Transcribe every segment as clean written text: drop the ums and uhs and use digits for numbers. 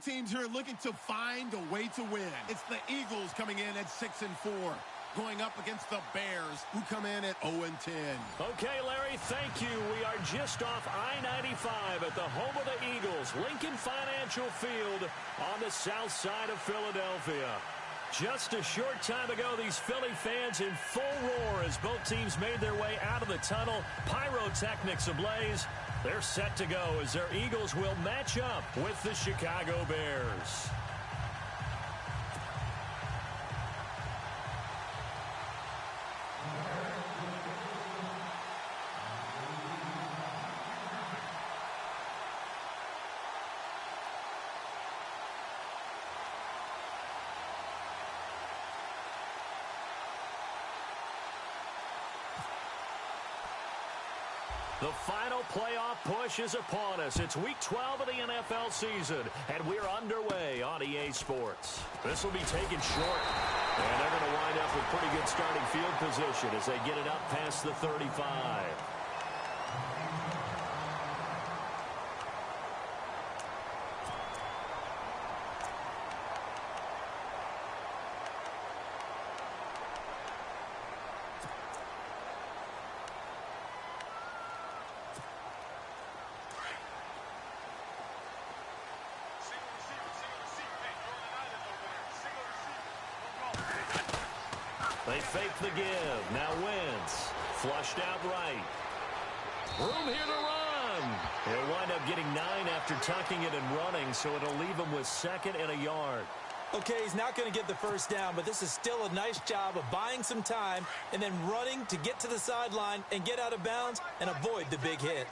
Both teams here are looking to find a way to win. It's the Eagles coming in at 6-4. Going up against the Bears, who come in at 0-10. Okay, Larry, thank you. We are just off I-95 at the home of the Eagles, Lincoln Financial Field on the south side of Philadelphia. Just a short time ago, these Philly fans in full roar as both teams made their way out of the tunnel. Pyrotechnics ablaze. They're set to go as their Eagles will match up with the Chicago Bears. The final playoff push is upon us. It's Week 12 of the NFL season, and we're underway on EA Sports. This will be taken short, and they're going to wind up with pretty good starting field position as they get it up past the 35. They fake the give. Now Wentz. Flushed out right. Room here to run. He'll wind up getting 9 after tucking it and running, so it'll leave him with 2nd and a yard. Okay, he's not going to get the first down, but this is still a nice job of buying some time and then running to get to the sideline and get out of bounds and avoid the big hit.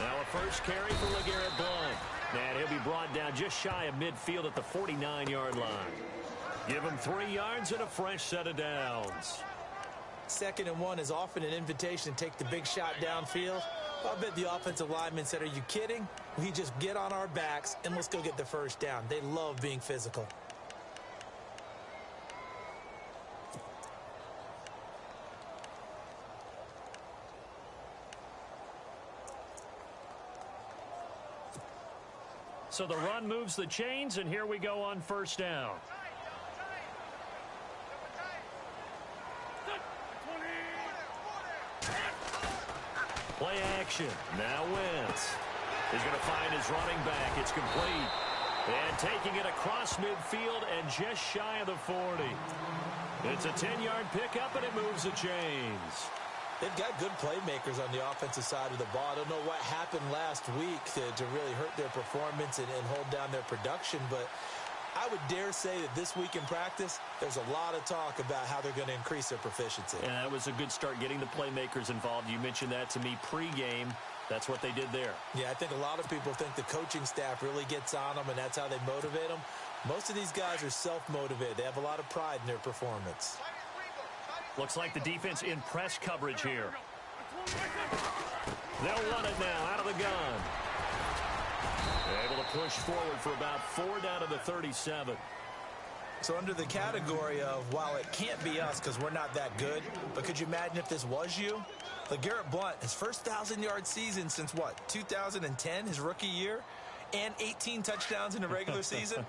Now a first carry for LeGarrette Blount. And he'll be brought down just shy of midfield at the 49-yard line. Give him 3 yards and a fresh set of downs. 2nd and 1 is often an invitation to take the big shot downfield. I bet the offensive lineman said, are you kidding? We just get on our backs and let's go get the first down. They love being physical. So the run moves the chains, and here we go on first down. Play action. Now Wentz. He's going to find his running back. It's complete. And taking it across midfield and just shy of the 40. It's a 10-yard pickup, and it moves the chains. They've got good playmakers on the offensive side of the ball. I don't know what happened last week to really hurt their performance and hold down their production, but I would dare say that this week in practice, there's a lot of talk about how they're going to increase their proficiency. And that was a good start getting the playmakers involved. You mentioned that to me pregame. That's what they did there. Yeah, I think a lot of people think the coaching staff really gets on them, and that's how they motivate them. Most of these guys are self-motivated. They have a lot of pride in their performance. Looks like the defense in press coverage here. They'll run it now out of the gun. Able to push forward for about 4 down to the 37. So under the category of, while it can't be us because we're not that good, but could you imagine if this was you? LeGarrette Blount, his first 1,000-yard season since, what, 2010, his rookie year, and 18 touchdowns in the regular season,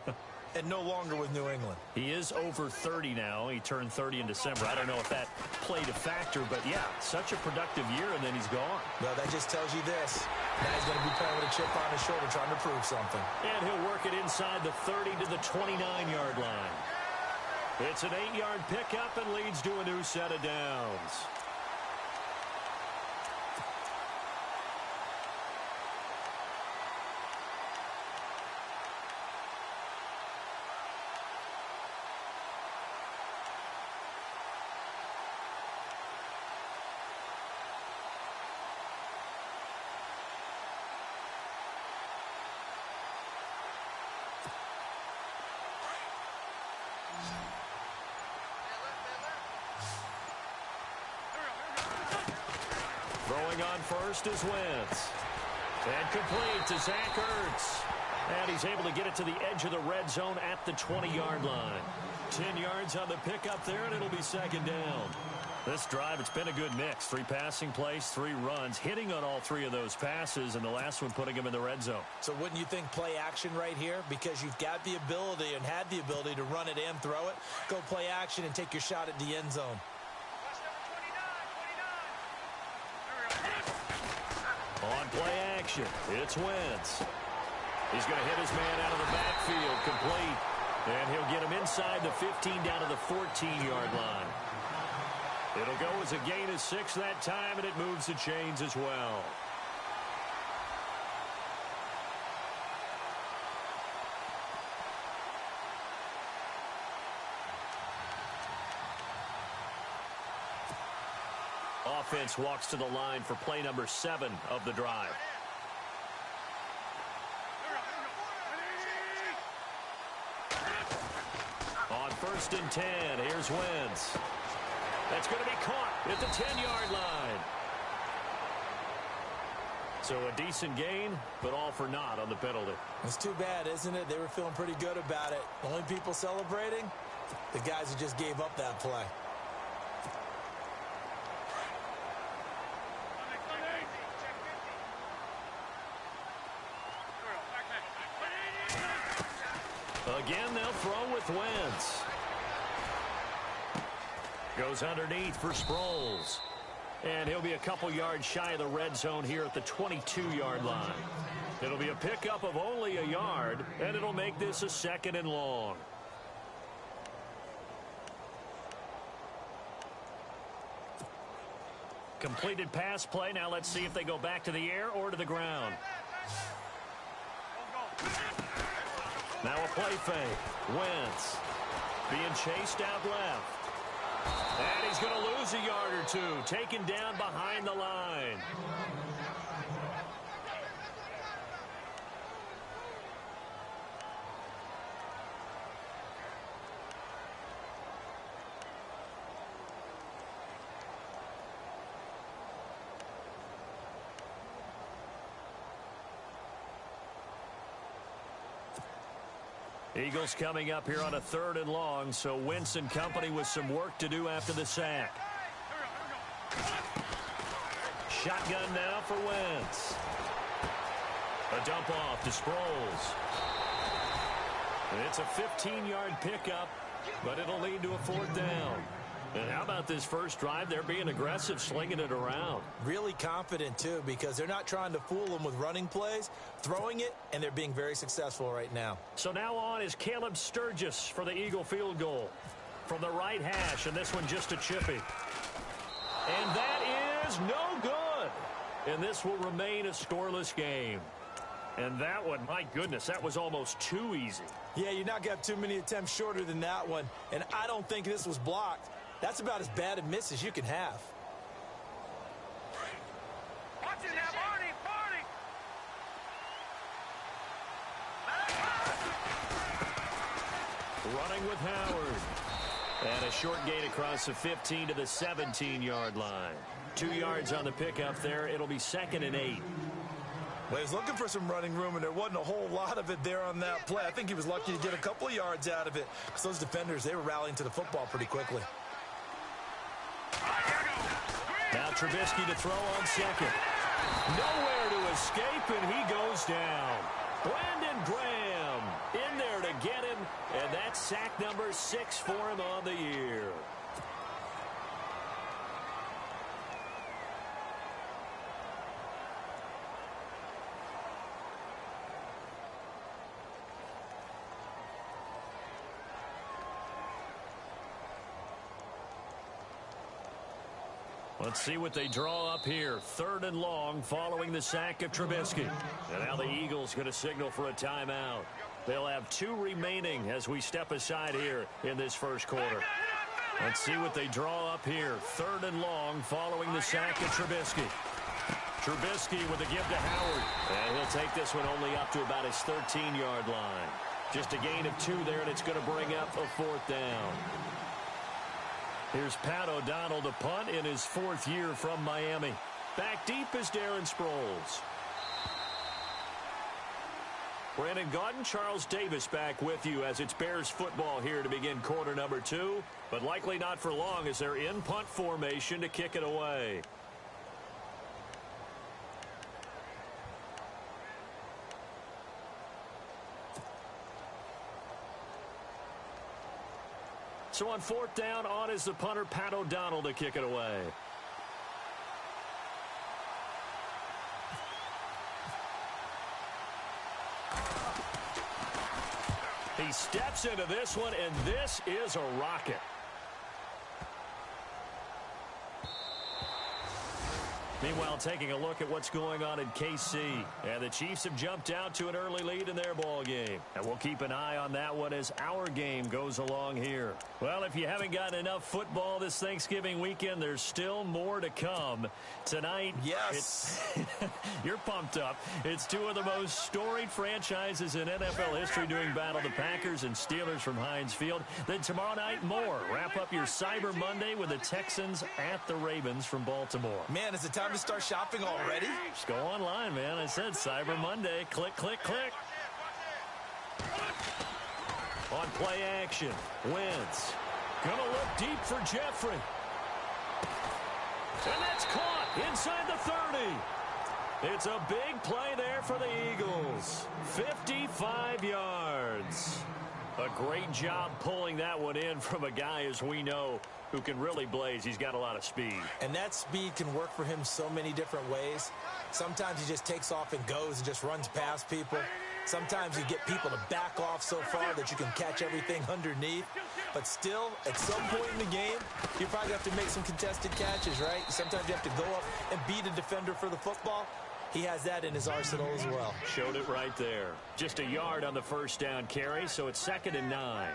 and no longer with New England. He is over 30 now. He turned 30 in December. I don't know if that played a factor, but, yeah, such a productive year, and then he's gone. Well, that just tells you this. Now he's going to be playing with a chip on his shoulder trying to prove something. And he'll work it inside the 30 to the 29-yard line. It's an 8-yard pickup and leads to a new set of downs. Throwing on first is Wentz. And complete to Zach Ertz. And he's able to get it to the edge of the red zone at the 20-yard line. 10 yards on the pickup there, and it'll be 2nd down. This drive, it's been a good mix. 3 passing plays, 3 runs, hitting on all 3 of those passes, and the last one putting him in the red zone. So wouldn't you think play action right here? Because you've got the ability and had the ability to run it and throw it. Go play action and take your shot at the end zone. On play action, it's Wentz. He's going to hit his man out of the backfield, complete. And he'll get him inside the 15 down to the 14-yard line. It'll go as a gain of 6 that time, and it moves the chains as well. Offense walks to the line for play number 7 of the drive. On 1st and 10, here's Wentz. That's going to be caught at the 10-yard line. So a decent gain, but all for naught on the penalty. It's too bad, isn't it? They were feeling pretty good about it. The only people celebrating, the guys who just gave up that play. Again, they'll throw with Wentz. Goes underneath for Sproles. And he'll be a couple yards shy of the red zone here at the 22-yard line. It'll be a pickup of only a yard, and it'll make this a 2nd and long. Completed pass play. Now let's see if they go back to the air or to the ground. Now a play fake. Wentz being chased out left. And he's going to lose a yard or 2. Taken down behind the line. Eagles coming up here on a 3rd and long, so Wentz and company with some work to do after the sack. Shotgun now for Wentz. A dump off to Sproles. And it's a 15-yard pickup, but it'll lead to a 4th down. And how about this first drive? They're being aggressive, slinging it around. Really confident, too, because they're not trying to fool them with running plays, throwing it, and they're being very successful right now. So now on is Caleb Sturgis for the Eagle field goal. From the right hash, and this one just a chippy. And that is no good. And this will remain a scoreless game. And that one, my goodness, that was almost too easy. Yeah, you're not going to have too many attempts shorter than that one. And I don't think this was blocked. That's about as bad a miss as you can have. Watch it now, Barney! Running with Howard. And a short gain across the 15 to the 17-yard line. 2 yards on the pickup there. It'll be 2nd and 8. Well, he was looking for some running room, and there wasn't a whole lot of it there on that play. I think he was lucky to get a couple of yards out of it, because those defenders, they were rallying to the football pretty quickly. Now Trubisky to throw on 2nd. Nowhere to escape, and he goes down. Brandon Graham in there to get him, and that's sack number 6 for him on the year. Let's see what they draw up here. 3rd and long following the sack of Trubisky. And now the Eagles going to signal for a timeout. They'll have 2 remaining as we step aside here in this first quarter. Let's see what they draw up here. 3rd and long following the sack of Trubisky. Trubisky with a give to Howard. And he'll take this one only up to about his 13-yard line. Just a gain of 2 there, and it's going to bring up a 4th down. Here's Pat O'Donnell to punt in his 4th year from Miami. Back deep is Darren Sproles. Brandon Gaudin, Charles Davis back with you as it's Bears football here to begin quarter number 2, but likely not for long as they're in punt formation to kick it away. So on 4th down, on is the punter, Pat O'Donnell, to kick it away. He steps into this one, and this is a rocket. Meanwhile, taking a look at what's going on in KC. And the Chiefs have jumped out to an early lead in their ball game. And we'll keep an eye on that one as our game goes along here. Well, if you haven't gotten enough football this Thanksgiving weekend, there's still more to come. Tonight, yes, you're pumped up. It's two of the most storied franchises in NFL history doing battle, the Packers and Steelers from Heinz Field. Then tomorrow night, more. Wrap up your Cyber Monday with the Texans at the Ravens from Baltimore. Man, is it time to start shopping already? Just go online, man. I said Cyber Monday. Click, click, click. On play action, Wentz. Gonna look deep for Jeffrey. And that's caught inside the 30. It's a big play there for the Eagles. 55 yards. A great job pulling that one in from a guy, as we know, who can really blaze. He's got a lot of speed. And that speed can work for him so many different ways. Sometimes he just takes off and goes and just runs past people. Sometimes you get people to back off so far that you can catch everything underneath. But still, at some point in the game, you probably have to make some contested catches, right? Sometimes you have to go up and beat a defender for the football. He has that in his arsenal as well. Showed it right there. Just a yard on the first down carry, so it's 2nd and 9.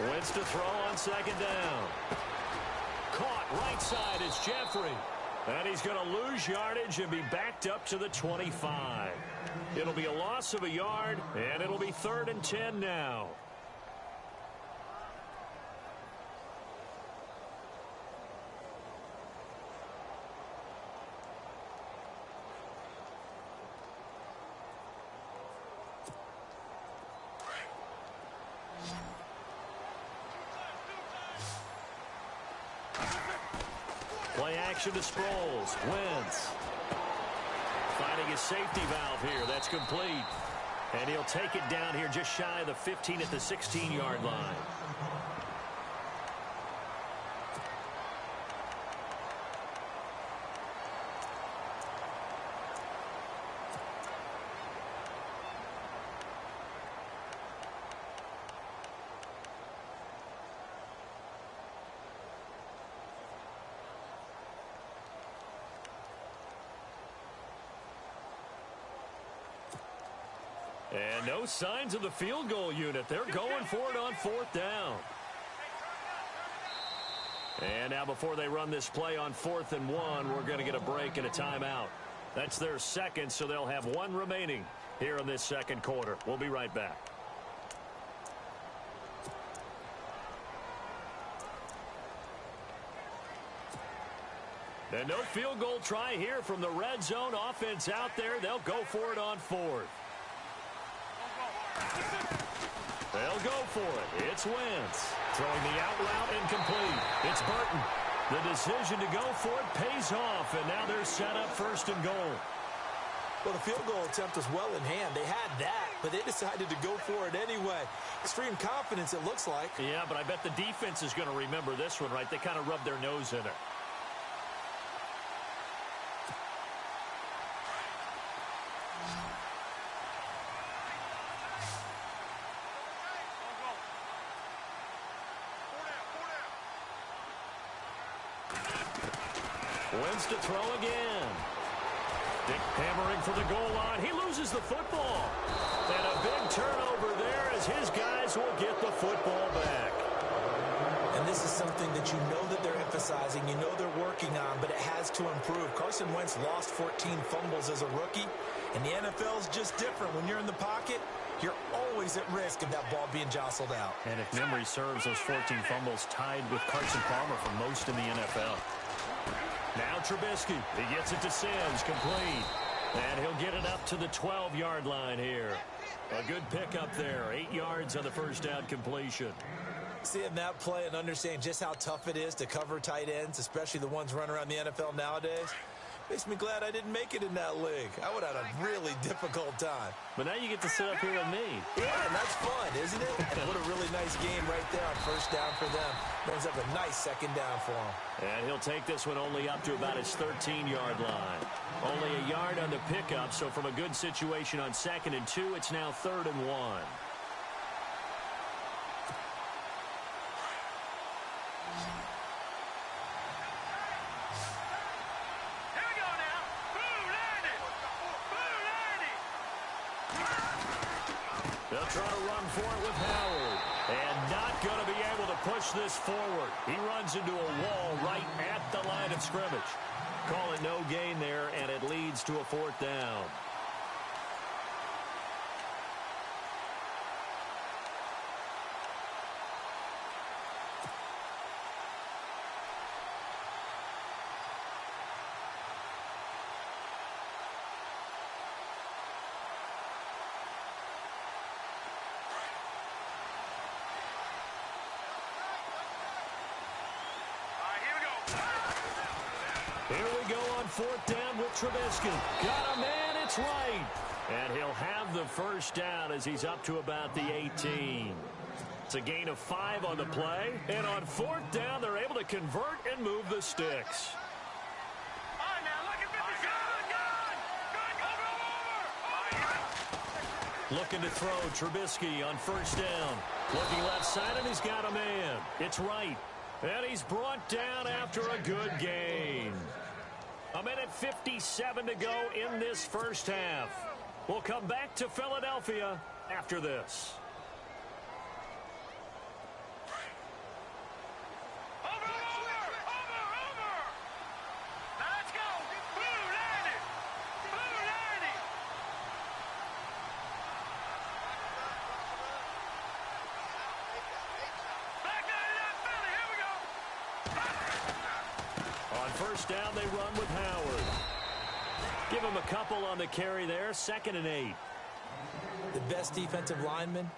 Wentz to throw on 2nd down. Caught right side is Jeffrey. And he's going to lose yardage and be backed up to the 25. It'll be a loss of a yard, and it'll be 3rd and 10 now. Play action to Sproles. Wentz finding his safety valve here. That's complete. And he'll take it down here just shy of the 15 at the 16-yard line. And no signs of the field goal unit. They're going for it on 4th down. And now before they run this play on 4th and 1, we're going to get a break and a timeout. That's their second, so they'll have one remaining here in this second quarter. We'll be right back. And no field goal try here from the red zone. Offense out there. They'll go for it on 4th. They'll go for it. It's Wentz. Throwing the out route incomplete. It's Burton. The decision to go for it pays off, and now they're set up 1st and goal. Well, the field goal attempt was well in hand. They had that, but they decided to go for it anyway. Extreme confidence, it looks like. Yeah, but I bet the defense is going to remember this one, right? They kind of rubbed their nose in it. Wentz to throw again. Dick hammering for the goal line. He loses the football. And a big turnover there as his guys will get the football back. And this this is something that you know that they're emphasizing, you know they're working on, but it has to improve. Carson Wentz lost 14 fumbles as a rookie, and the NFL is just different. When you're in the pocket, you're always at risk of that ball being jostled out. And if memory serves, those 14 fumbles tied with Carson Palmer for most in the NFL. Now Trubisky. He gets it to Sims, complete. And he'll get it up to the 12-yard line here. A good pickup there. 8 yards on the first down completion. Seeing that play and understanding just how tough it is to cover tight ends, especially the ones running around the NFL nowadays, makes me glad I didn't make it in that league. I would have had a really difficult time. But now you get to sit up here with me. Yeah, and that's fun, isn't it? And what a really nice game right there on first down for them. Brings up a nice second down for him. And he'll take this one only up to about his 13-yard line. Only a yard on the pickup, so from a good situation on 2nd and 2, it's now 3rd and 1. They'll try to run for it with Howard. And not going to be able to push this forward. He runs into a wall right at the line of scrimmage. Call it no gain there, and it leads to a 4th down. Here we go on 4th down with Trubisky. Got a man, it's right. And he'll have the first down as he's up to about the 18. It's a gain of 5 on the play. And on 4th down, they're able to convert and move the sticks. Looking to throw, Trubisky on 1st down. Looking left side, and he's got a man. It's right. And he's brought down after a good gain. 1:57 to go in this first half. We'll come back to Philadelphia after this. First down, they run with Howard. Give him a couple on the carry there. 2nd and 8. The best defensive linemen,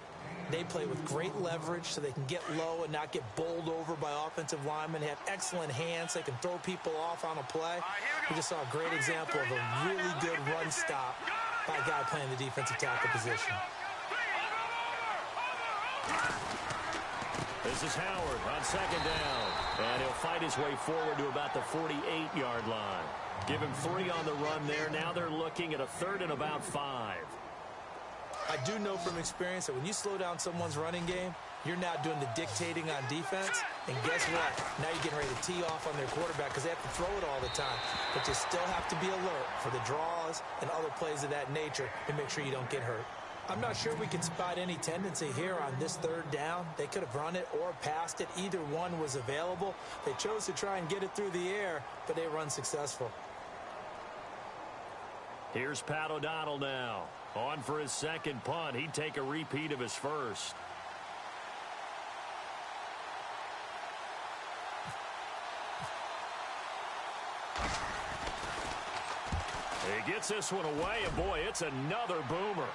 they play with great leverage so they can get low and not get bowled over by offensive linemen. They have excellent hands. They can throw people off on a play. We just saw a great example of a really good run stop by a guy playing the defensive tackle position. This is Howard on 2nd down. And he'll fight his way forward to about the 48-yard line. Give him 3 on the run there. Now they're looking at a 3rd and about 5. I do know from experience that when you slow down someone's running game, you're now doing the dictating on defense. And guess what? Now you're getting ready to tee off on their quarterback because they have to throw it all the time. But you still have to be alert for the draws and other plays of that nature and make sure you don't get hurt. I'm not sure we can spot any tendency here on this 3rd down. They could have run it or passed it. Either one was available. They chose to try and get it through the air, but they run successful. Here's Pat O'Donnell now. On for his 2nd punt. He'd take a repeat of his first. He gets this one away, and boy, it's another boomer.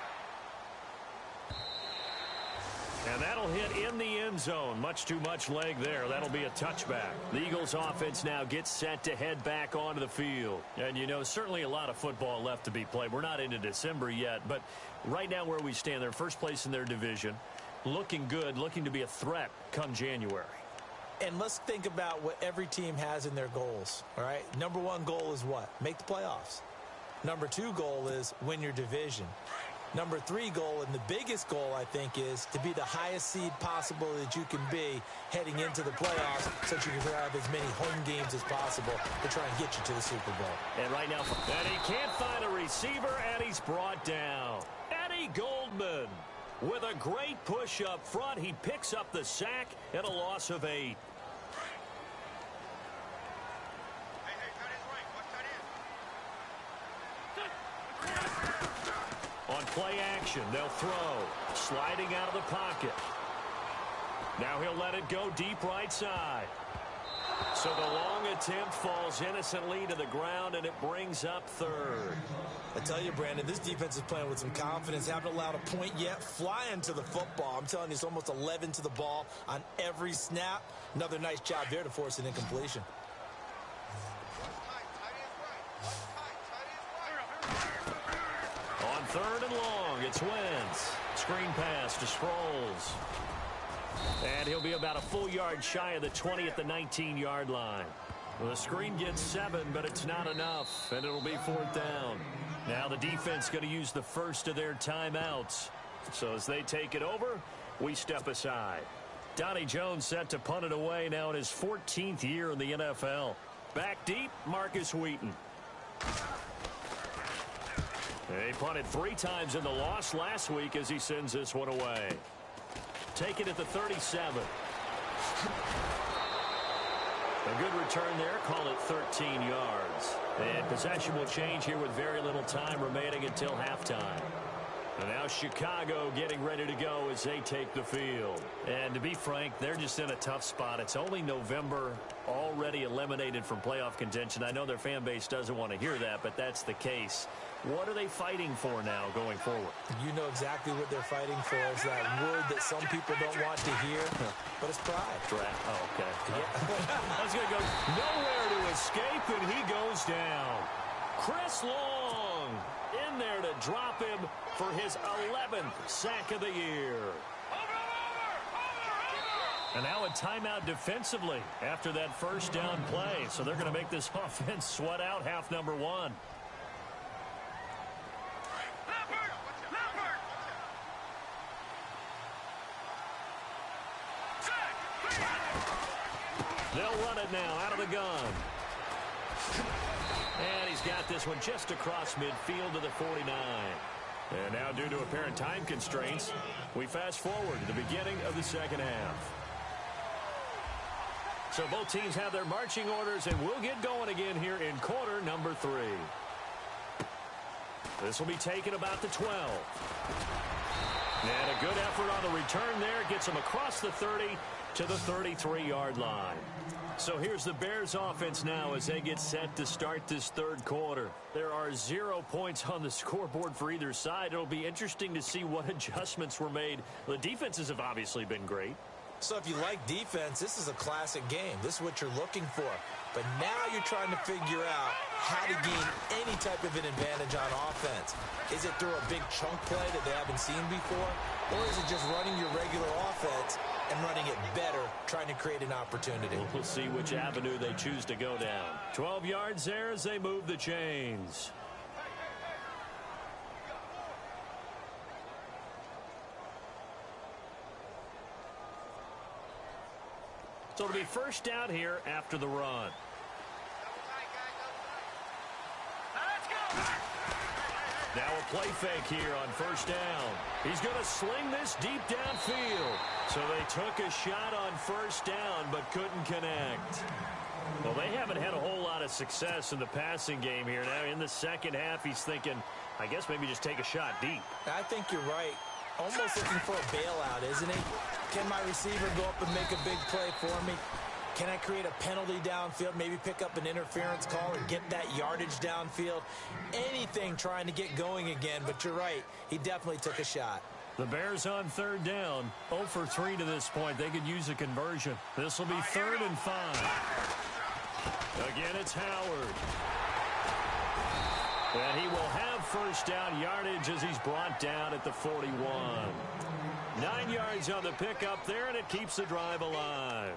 And that'll hit in the end zone. Much too much leg there. That'll be a touchback. The Eagles offense now gets set to head back onto the field. And, you know, certainly a lot of football left to be played. We're not into December yet, but right now where we stand, they're first place in their division. Looking good, looking to be a threat come January. And let's think about what every team has in their goals, all right? Number 1 goal is what? Make the playoffs. Number 2 goal is win your division. Number 3 goal, and the biggest goal, I think, is to be the highest seed possible that you can be heading into the playoffs so that you can have as many home games as possible to try and get you to the Super Bowl. And right now, and he can't find a receiver, and he's brought down. Eddie Goldman with a great push up front. He picks up the sack and a loss of 8. formation. They'll throw. Sliding out of the pocket. Now he'll let it go deep right side. So the long attempt falls innocently to the ground, and it brings up third. I tell you, Brandon, this defense is playing with some confidence. Haven't allowed a point yet. Flying to the football. I'm telling you, it's almost 11 to the ball on every snap. Another nice job there to force an incompletion. On third and long, it's Wentz. Screen pass to Sproles. And he'll be about a full yard shy of the 20 at the 19-yard line. Well, the screen gets 7, but it's not enough, and it'll be fourth down. Now the defense going to use the first of their timeouts. So as they take it over, we step aside. Donnie Jones set to punt it away now in his 14th year in the NFL. Back deep, Marcus Wheaton. He punted 3 times in the loss last week as he sends this one away. Take it at the 37. A good return there. Call it 13 yards. And possession will change here with very little time remaining until halftime. And now Chicago getting ready to go as they take the field. And to be frank, they're just in a tough spot. It's only November, already eliminated from playoff contention. I know their fan base doesn't want to hear that, but that's the case. What are they fighting for now going forward? You know exactly what they're fighting for. Is that word that some people don't want to hear, but it's pride. Draft. Oh, okay. Yeah. That's going to go nowhere to escape, and he goes down. Chris Long in there to drop him for his 11th sack of the year. And now a timeout defensively after that first down play. So they're going to make this offense sweat out half number 1. They'll run it now out of the gun. And he's got this one just across midfield to the 49. And now due to apparent time constraints, we fast forward to the beginning of the second half. So both teams have their marching orders, and we'll get going again here in quarter number 3. This will be taken about the 12. And a good effort on the return there. Gets him across the 30 to the 33-yard line. So here's the Bears offense now as they get set to start this third quarter. There are 0 points on the scoreboard for either side. It'll be interesting to see what adjustments were made. The defenses have obviously been great. So if you like defense, this is a classic game. This is what you're looking for. But now you're trying to figure out how to gain any type of an advantage on offense. Is it through a big chunk play that they haven't seen before? Or is it just running your regular offense and running it better, trying to create an opportunity? We'll see which avenue they choose to go down. 12 yards there as they move the chains. So it'll be first down here after the run. Now a play fake here on first down. He's going to sling this deep downfield. So they took a shot on first down but couldn't connect. Well, they haven't had a whole lot of success in the passing game here. Now in the second half, he's thinking, I guess maybe just take a shot deep. I think you're right. Almost looking for a bailout, isn't he? Can my receiver go up and make a big play for me? Can I create a penalty downfield, maybe pick up an interference call and get that yardage downfield? Anything trying to get going again, but you're right. He definitely took a shot. The Bears on third down, 0 for 3 to this point. They could use a conversion. This will be 3rd and 5. Again, it's Howard. And he will have first down yardage as he's brought down at the 41. 9 yards on the pickup there, and it keeps the drive alive.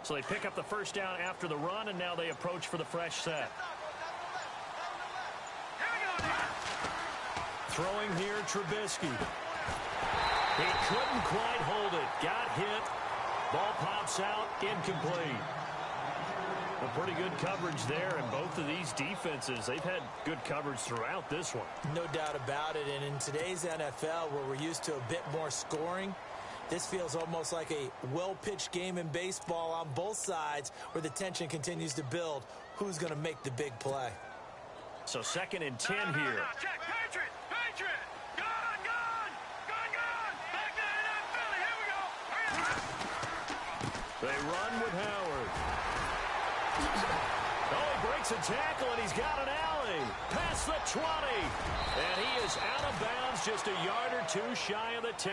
So they pick up the first down after the run, and now they approach for the fresh set. Throwing here, Trubisky. He couldn't quite hold it. Got hit. Ball pops out, incomplete. A pretty good coverage there, and both of these defenses, they've had good coverage throughout this one. No doubt about it, and in today's NFL, where we're used to a bit more scoring, this feels almost like a well-pitched game in baseball on both sides where the tension continues to build. Who's going to make the big play? So 2nd and 10 here. Check, Patriot! Patriot! Gun! Back to that Philly, here we go! They run with Howard. Oh, he breaks a tackle, and he's got an alley. Past the 20. And he is out of bounds, just a yard or two shy of the 10.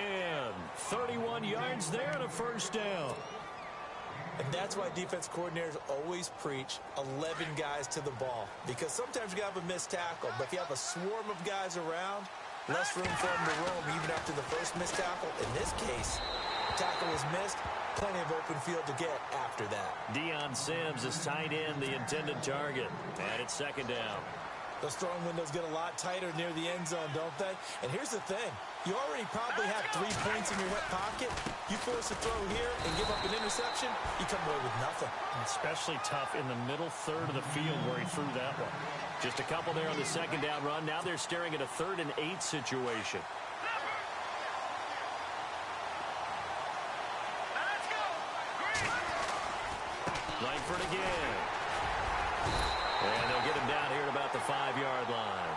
31 yards there and a first down. And that's why defense coordinators always preach 11 guys to the ball. Because sometimes you have a missed tackle, but if you have a swarm of guys around, less room for them to roam even after the first missed tackle. In this case, tackle was missed, plenty of open field to get after that. Deion Sims is tight end, the intended target. And it's 2nd down. Those throwing windows get a lot tighter near the end zone, don't they? And here's the thing. You already probably have 3 points in your hip pocket. You force a throw here and give up an interception, you come away with nothing. Especially tough in the middle third of the field where he threw that one. Just a couple there on the 2nd down run. Now they're staring at a 3rd and 8 situation. Let's go! Langford again. And they'll get him down here at about the 5-yard line.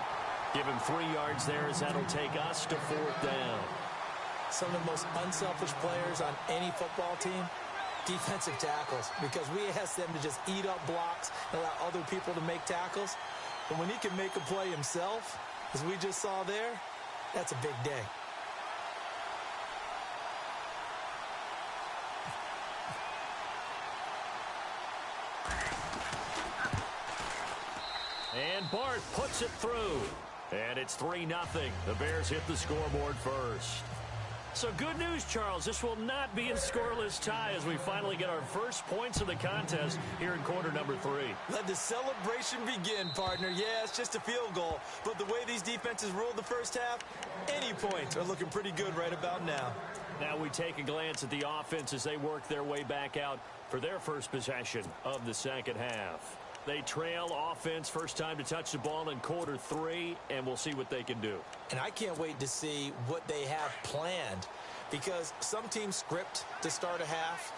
Give him 3 yards there as that'll take us to 4th down. Some of the most unselfish players on any football team, defensive tackles, because we ask them to just eat up blocks and allow other people to make tackles. But when he can make a play himself, as we just saw there, that's a big day. And Bart puts it through. And it's 3-0. The Bears hit the scoreboard first. So good news, Charles. This will not be a scoreless tie as we finally get our first points of the contest here in quarter number 3. Let the celebration begin, partner. Yeah, it's just a field goal. But the way these defenses ruled the first half, any points are looking pretty good right about now. Now we take a glance at the offense as they work their way back out for their first possession of the second half. They trail offense first time to touch the ball in quarter 3, and we'll see what they can do. And I can't wait to see what they have planned, because some teams script to start a half.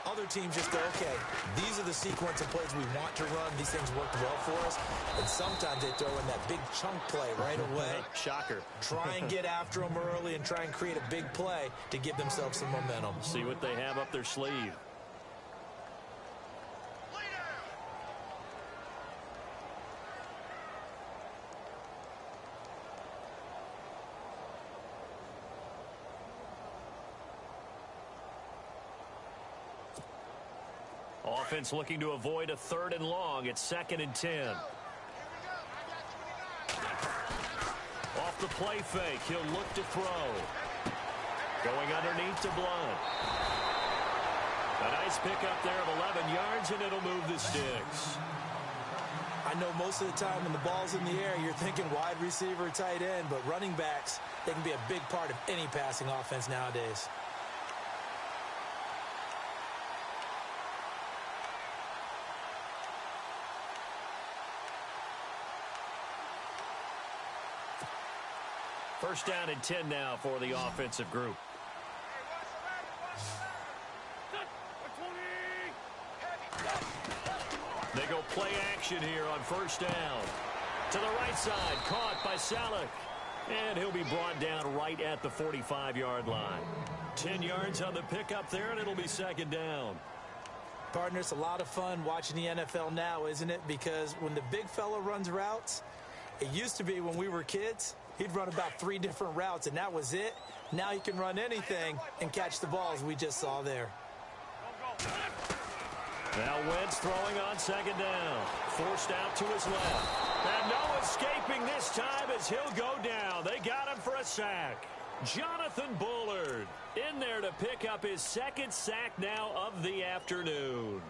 Other teams just go, okay, these are the sequence of plays we want to run. These things worked well for us. And sometimes they throw in that big chunk play right away. Shocker. Try and get after them early and try and create a big play to give themselves some momentum. See what they have up their sleeve. Offense looking to avoid a 3rd and long. It's 2nd and 10. Off the play fake. He'll look to throw. Going underneath to Blunt. A nice pickup there of 11 yards, and it'll move the sticks. I know most of the time when the ball's in the air, you're thinking wide receiver, tight end, but running backs, they can be a big part of any passing offense nowadays. First down and 10 now for the offensive group. They go play action here on first down. To the right side, caught by Salek. And he'll be brought down right at the 45-yard line. 10 yards on the pickup there, and it'll be 2nd down. Partner, it's a lot of fun watching the NFL now, isn't it? Because when the big fella runs routes, it used to be when we were kids, he'd run about 3 different routes, and that was it. Now he can run anything and catch the ball, as we just saw there. Now Wentz throwing on 2nd down. Forced out to his left. And no escaping this time as he'll go down. They got him for a sack. Jonathan Bullard in there to pick up his 2nd sack now of the afternoon.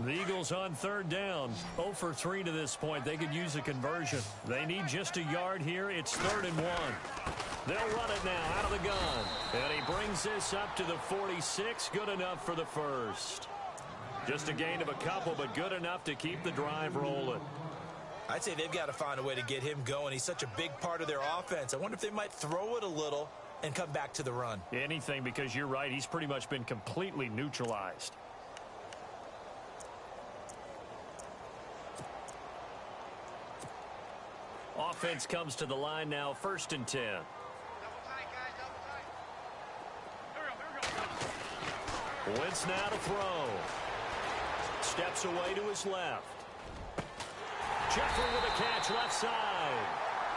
The Eagles on third down. 0 for 3 to this point. They could use a conversion. They need just a yard here. It's 3rd and 1. They'll run it now out of the gun. And he brings this up to the 46. Good enough for the first. Just a gain of a couple, but good enough to keep the drive rolling. I'd say they've got to find a way to get him going. He's such a big part of their offense. I wonder if they might throw it a little and come back to the run. Anything, because you're right. He's pretty much been completely neutralized. Offense comes to the line now, 1st and 10. Double tight, guys, double tight. Here we go. Wentz now to throw. Steps away to his left. Jeffrey with a catch left side.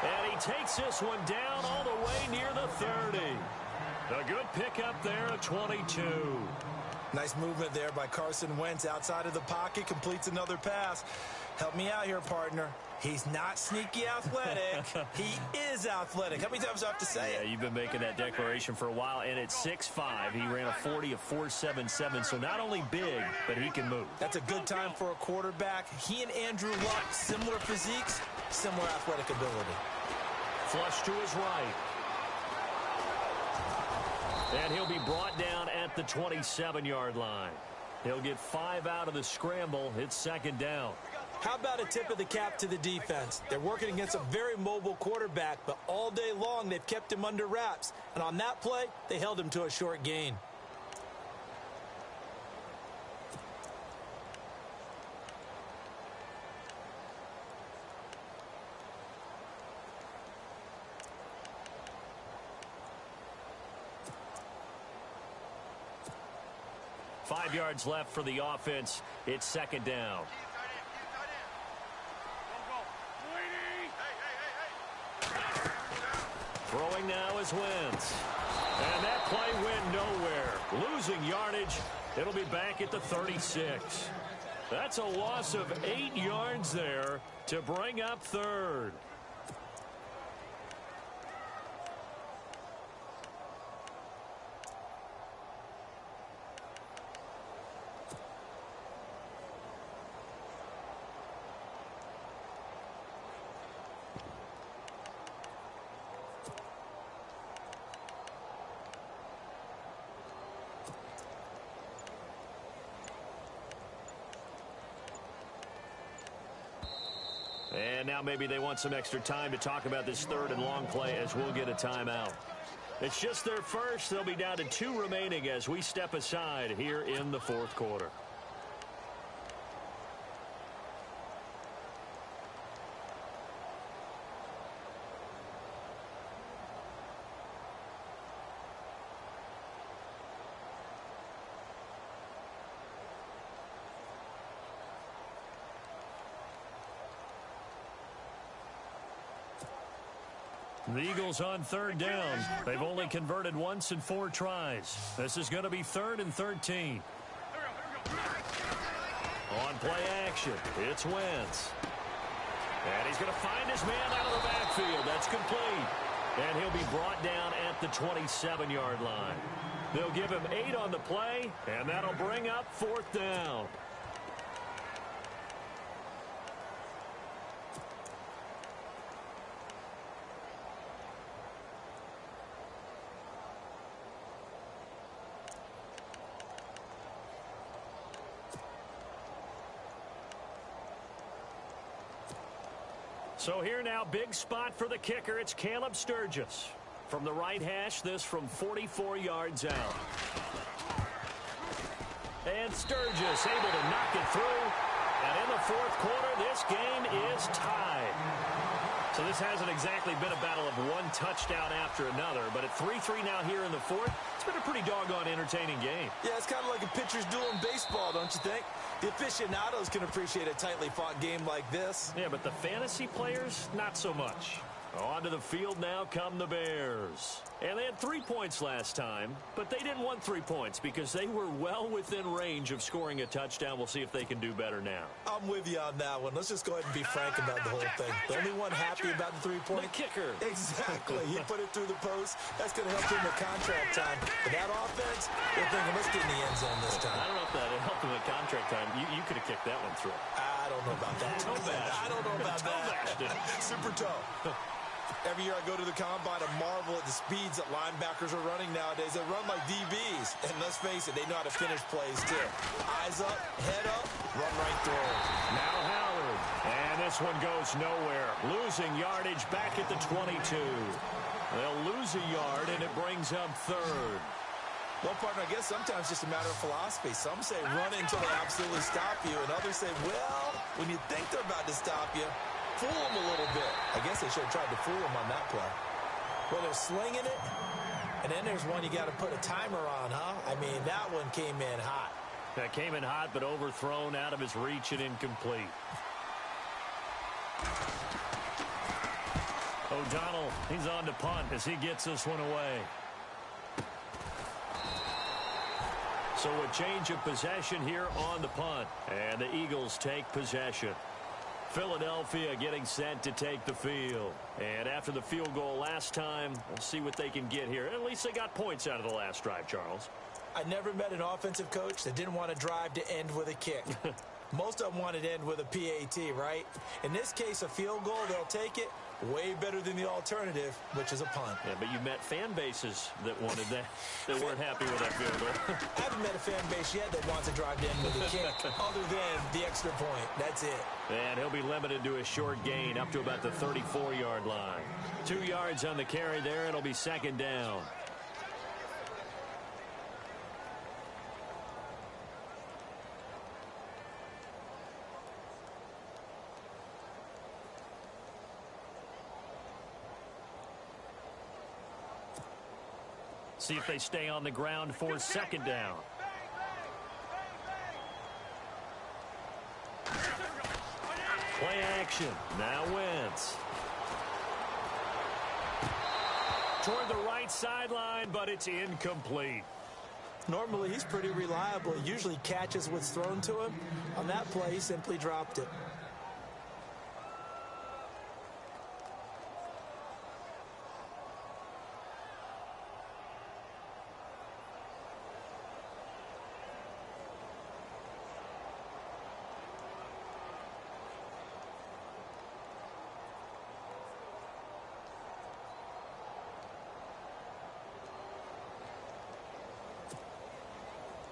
And he takes this one down all the way near the 30. A good pickup there at 22. Nice movement there by Carson Wentz outside of the pocket. Completes another pass. Help me out here, partner. He's not sneaky athletic. He is athletic. How many times do I have to say it? Yeah, you've been making that declaration for a while. And at 6'5", he ran a 40 of 4.77. So not only big, but he can move. That's a good time for a quarterback. He and Andrew Luck, similar physiques, similar athletic ability. Flush to his right. And he'll be brought down at the 27-yard line. He'll get 5 out of the scramble. It's 2nd down. How about a tip of the cap to the defense? They're working against a very mobile quarterback, but all day long they've kept him under wraps. And on that play, they held him to a short gain. Five yards left for the offense. It's 2nd down. Throwing now is Wentz. And that play went nowhere. Losing yardage. It'll be back at the 36. That's a loss of 8 yards there to bring up 3rd. And now maybe they want some extra time to talk about this 3rd and long play as we'll get a timeout. It's just their first. They'll be down to 2 remaining as we step aside here in the 4th quarter. The Eagles on 3rd down. They've only converted once in 4 tries. This is going to be 3rd and 13. On play action, it's Wentz. And he's going to find his man out of the backfield. That's complete. And he'll be brought down at the 27-yard line. They'll give him 8 on the play, and that'll bring up 4th down. So here now, big spot for the kicker. It's Caleb Sturgis. From the right hash, this from 44 yards out. And Sturgis able to knock it through. And in the 4th quarter, this game is tied. So this hasn't exactly been a battle of one touchdown after another. But at 3-3 now here in the 4th, it's been a pretty doggone entertaining game. Yeah, it's kind of like a pitcher's duel in baseball, don't you think? The aficionados can appreciate a tightly fought game like this. Yeah, but the fantasy players, not so much. Onto the field now come the Bears. And they had 3 points last time, but they didn't want 3 points because they were well within range of scoring a touchdown. We'll see if they can do better now. I'm with you on that one. Let's just go ahead and be frank about the whole thing. The only one happy about the 3-point? The kicker. Exactly. He put it through the post. That's going to help him with contract time. But that offense, they're thinking, let's get in the end zone this time. I don't know if that helped him at contract time. You could have kicked that one through. I don't know about that. I don't know about that. Super toe. Every year I go to the combine, I marvel at the speeds that linebackers are running nowadays. They run like DBs. And let's face it, they know how to finish plays, too. Eyes up, head up, run right through. Now Howard. And this one goes nowhere. Losing yardage back at the 22. They'll lose a yard, and it brings up third. Well, partner, I guess sometimes it's just a matter of philosophy. Some say run until they absolutely stop you, and others say, well, when you think they're about to stop you, fool them a little bit. I guess they should have tried to fool them on that play. Well, they're slinging it, and then there's one you got to put a timer on, huh? I mean, that one came in hot. That came in hot, but overthrown out of his reach and incomplete. O'Donnell, he's on to punt as he gets this one away. So a change of possession here on the punt, and the Eagles take possession. Philadelphia getting set to take the field. And after the field goal last time, we'll see what they can get here. At least they got points out of the last drive, Charles. I never met an offensive coach that didn't want to drive to end with a kick. Most of them wanted to end with a PAT, right? In this case, a field goal, they'll take it. Way better than the alternative, which is a punt. Yeah, but you met fan bases that wanted that, that weren't happy with that field goal. I haven't met a fan base yet that wants to drive to end with a kick, other than the extra point. That's it. And he'll be limited to a short gain up to about the 34-yard line. 2 yards on the carry there. It'll be second down. See if they stay on the ground for second down. Play action. Now Wentz. Toward the right sideline, but it's incomplete. Normally, he's pretty reliable. He usually catches what's thrown to him. On that play, he simply dropped it.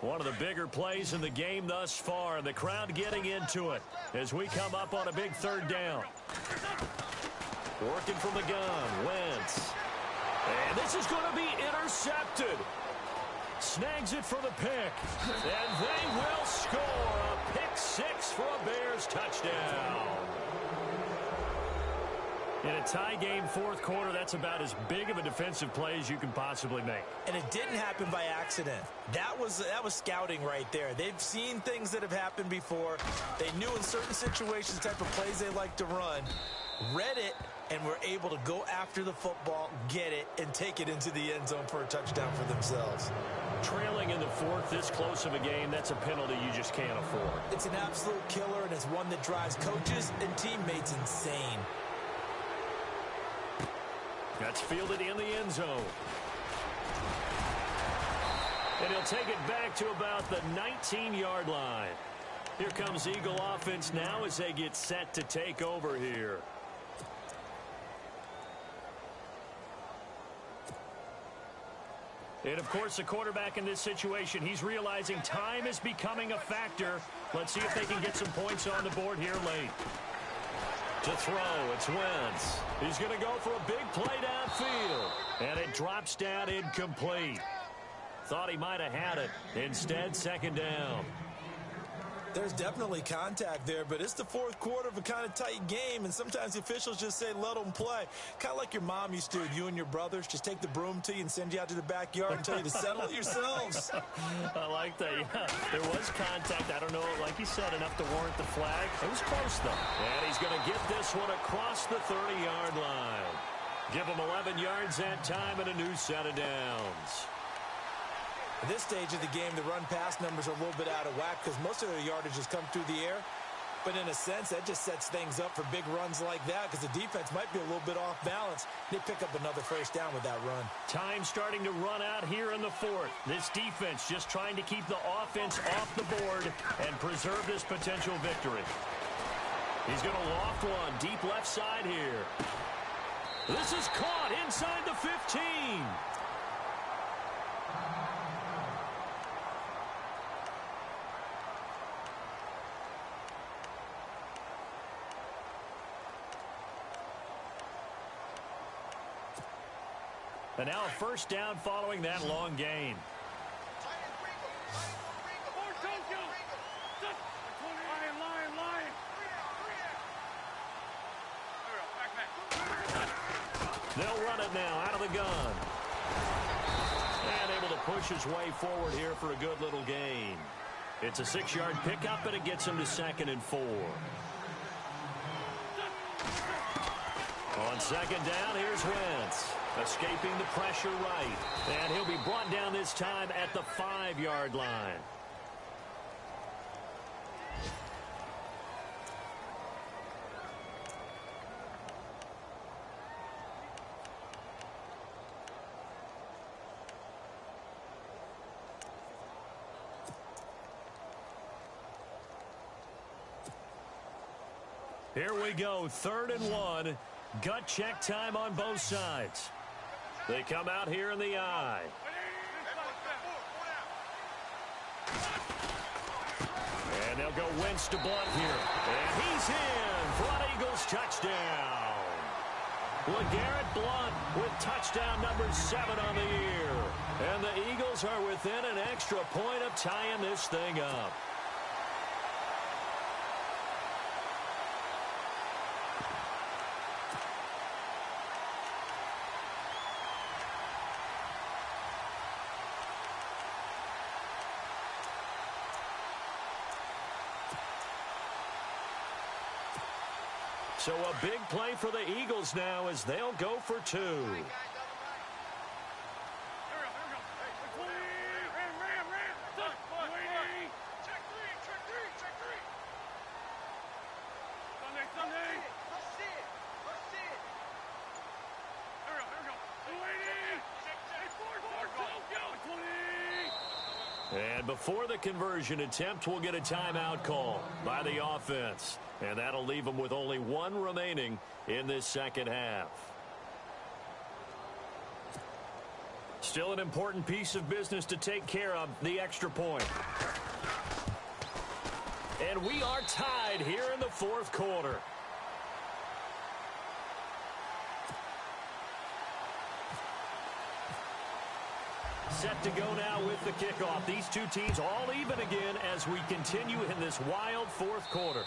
One of the bigger plays in the game thus far, and the crowd getting into it as we come up on a big third down. Working from the gun, Wentz. And this is going to be intercepted. Snags it for the pick. And they will score a pick six for a Bears touchdown. In a tie game fourth quarter, that's about as big of a defensive play as you can possibly make. And it didn't happen by accident. That was scouting right there. They've seen things that have happened before. They knew in certain situations the type of plays they like to run, read it, and were able to go after the football, get it, and take it into the end zone for a touchdown for themselves. Trailing in the fourth, this close of a game, that's a penalty you just can't afford. It's an absolute killer, and it's one that drives coaches and teammates insane. That's fielded in the end zone. And he'll take it back to about the 19-yard line. Here comes Eagle offense now as they get set to take over here. And, of course, the quarterback in this situation, he's realizing time is becoming a factor. Let's see if they can get some points on the board here late. To throw, it's Wentz. He's going to go for a big play downfield. And it drops down incomplete. Thought he might have had it. Instead, second down. There's definitely contact there, but it's the fourth quarter of a kind of tight game, and sometimes the officials just say, let them play. Kind of like your mom used to do, you and your brothers, just take the broom to you and send you out to the backyard and tell you to settle it yourselves. I like that, yeah. There was contact. I don't know, like you said, enough to warrant the flag. It was close, though. And he's going to get this one across the 30-yard line. Give them 11 yards that time and a new set of downs. At this stage of the game, the run-pass numbers are a little bit out of whack because most of their yardage has come through the air. But in a sense, that just sets things up for big runs like that because the defense might be a little bit off balance. They pick up another first down with that run. Time starting to run out here in the fourth. This defense just trying to keep the offense off the board and preserve this potential victory. He's going to loft one deep left side here. This is caught inside the 15. And now a first down following that long gain. They'll run it now out of the gun. And able to push his way forward here for a good little gain. It's a 6-yard pickup, and it gets him to 2nd and 4. On second down, here's Wentz. Escaping the pressure right. And he'll be brought down this time at the 5-yard line. Here we go, 3rd and 1. Gut check time on both sides. They come out here in the I. And they'll go Wentz to Blunt here. And he's in for an Eagles touchdown. LeGarrette Blunt with touchdown number 7 on the year. And the Eagles are within an extra point of tying this thing up. So a big play for the Eagles now as they'll go for 2. And before the conversion attempt, we'll get a timeout call by the offense. And that'll leave them with only 1 remaining in this second half. Still an important piece of business to take care of, the extra point. And we are tied here in the 4th quarter. Set to go now with the kickoff. These two teams all even again as we continue in this wild 4th quarter.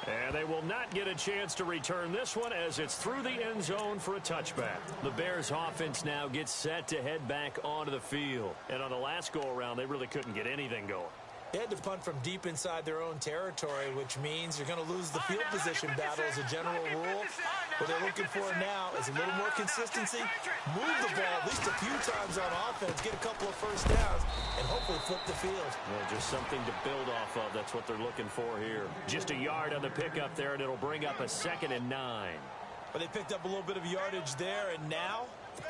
And they will not get a chance to return this one as it's through the end zone for a touchback. The Bears offense now gets set to head back onto the field. And on the last go-around, they really couldn't get anything going. They had to punt from deep inside their own territory, which means you're going to lose the field position battle as a general rule. What they're looking for now is a little more consistency, move the ball at least a few times on offense, get a couple of first downs, and hopefully flip the field. Yeah, just something to build off of. That's what they're looking for here. Just a yard on the pickup there, and it'll bring up a 2nd and 9. But they picked up a little bit of yardage there, and now,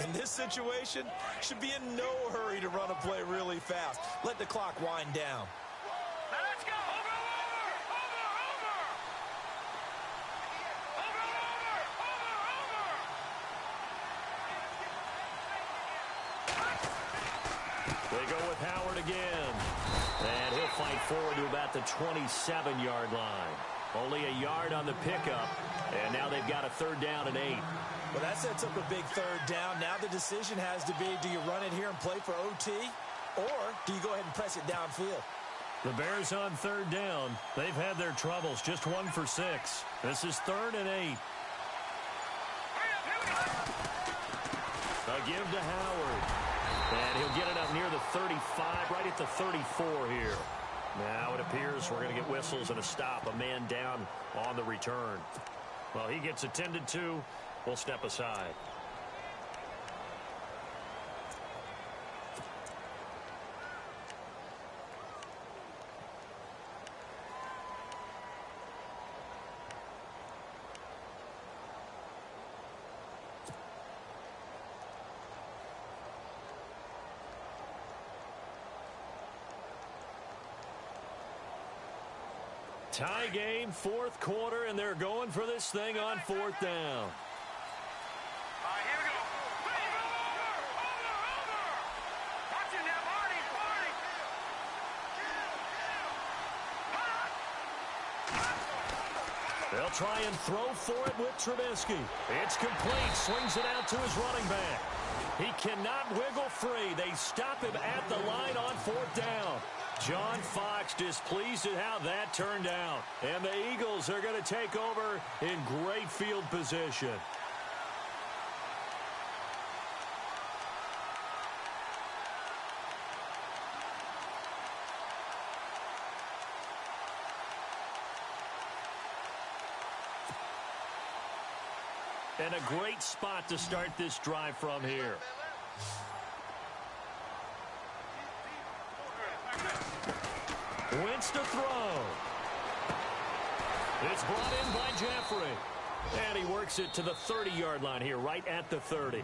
in this situation, should be in no hurry to run a play really fast. Let the clock wind down. Let's go! They go with Howard again. And he'll fight forward to about the 27-yard line. Only a yard on the pickup. And now they've got a 3rd down and 8. Well, that sets up a big 3rd down. Now the decision has to be, do you run it here and play for OT? Or do you go ahead and press it downfield? The Bears on 3rd down. They've had their troubles. Just 1 for 6. This is 3rd and 8. A give to Howard. And he'll get it up near the 35, right at the 34 here. Now it appears we're going to get whistles and a stop. A man down on the return. Well, he gets attended to, will step aside. Tie game, fourth quarter, and they're going for this thing on fourth down. All right, here we go. Over. Watch it now, Marty. They'll try and throw for it with Trubisky. It's complete. Swings it out to his running back. He cannot wiggle free. They stop him at the line on fourth down. John Fox displeased at how that turned out. And the Eagles are going to take over in great field position. And a great spot to start this drive from here. Wentz to throw. It's brought in by Jeffrey. And he works it to the 30-yard line here, right at the 30.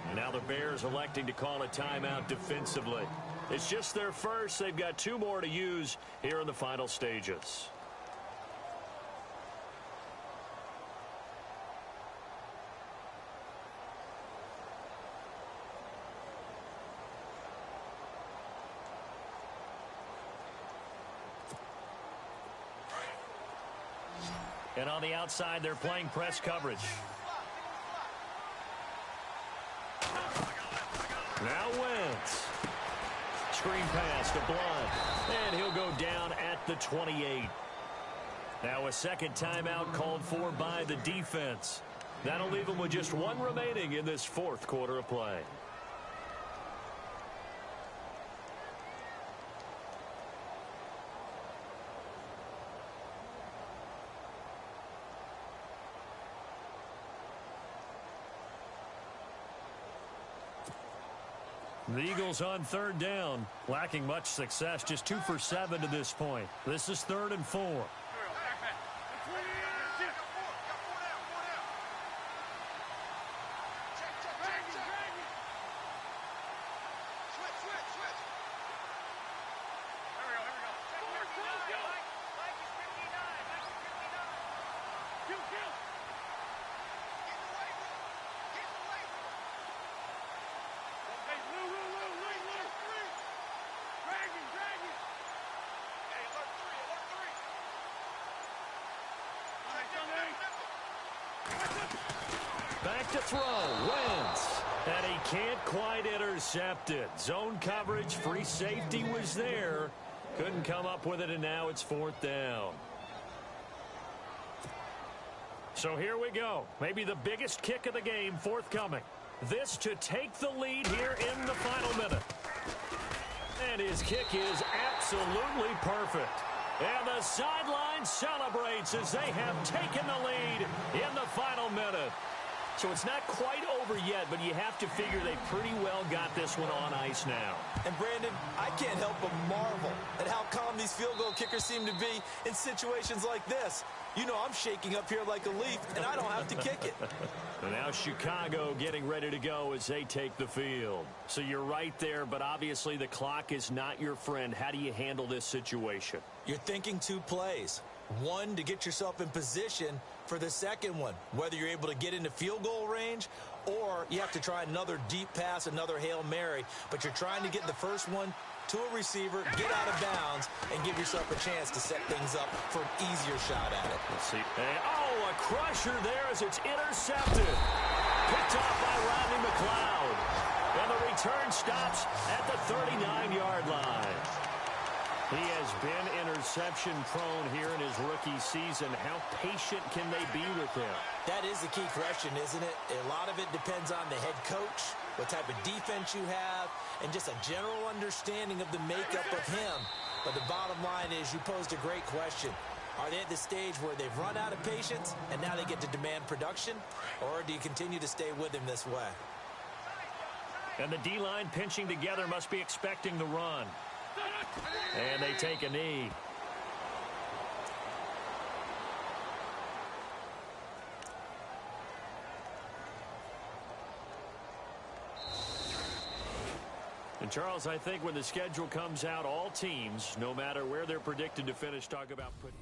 And now the Bears electing to call a timeout defensively. It's just their first. They've got 2 more to use here in the final stages. And on the outside, they're playing press coverage. Now Wentz. Screen pass to Blunt. And he'll go down at the 28. Now a second timeout called for by the defense. That'll leave them with just 1 remaining in this fourth quarter of play. The Eagles on third down, lacking much success, just 2 for 7 to this point. This is 3rd and 4. Back to throw, Wentz. And he can't quite intercept it. Zone coverage, free safety was there. Couldn't come up with it, and now it's 4th down. So here we go. Maybe the biggest kick of the game forthcoming. This to take the lead here in the final minute. And his kick is absolutely perfect. And the sideline celebrates as they have taken the lead in the final minute. So it's not quite over yet, but you have to figure they pretty well got this one on ice now. And Brandon, I can't help but marvel at how calm these field goal kickers seem to be in situations like this. You know I'm shaking up here like a leaf, and I don't have to kick it. And now Chicago getting ready to go as they take the field. So you're right there, but obviously the clock is not your friend. How do you handle this situation? You're thinking 2 plays. 1 to get yourself in position for the second one, whether you're able to get into field goal range or you have to try another deep pass, another Hail Mary, but you're trying to get the first one to a receiver, get out of bounds, and give yourself a chance to set things up for an easier shot at it. Let's see. And, a crusher there as it's intercepted. Picked off by Rodney McLeod. And the return stops at the 39-yard line. He has been interception-prone here in his rookie season. How patient can they be with him? That is the key question, isn't it? A lot of it depends on the head coach, what type of defense you have, and just a general understanding of the makeup of him. But the bottom line is you posed a great question. Are they at the stage where they've run out of patience and now they get to demand production? Or do you continue to stay with him this way? And the D-line pinching together must be expecting the run. And they take a knee. And Charles, I think when the schedule comes out, all teams, no matter where they're predicted to finish, talk about put.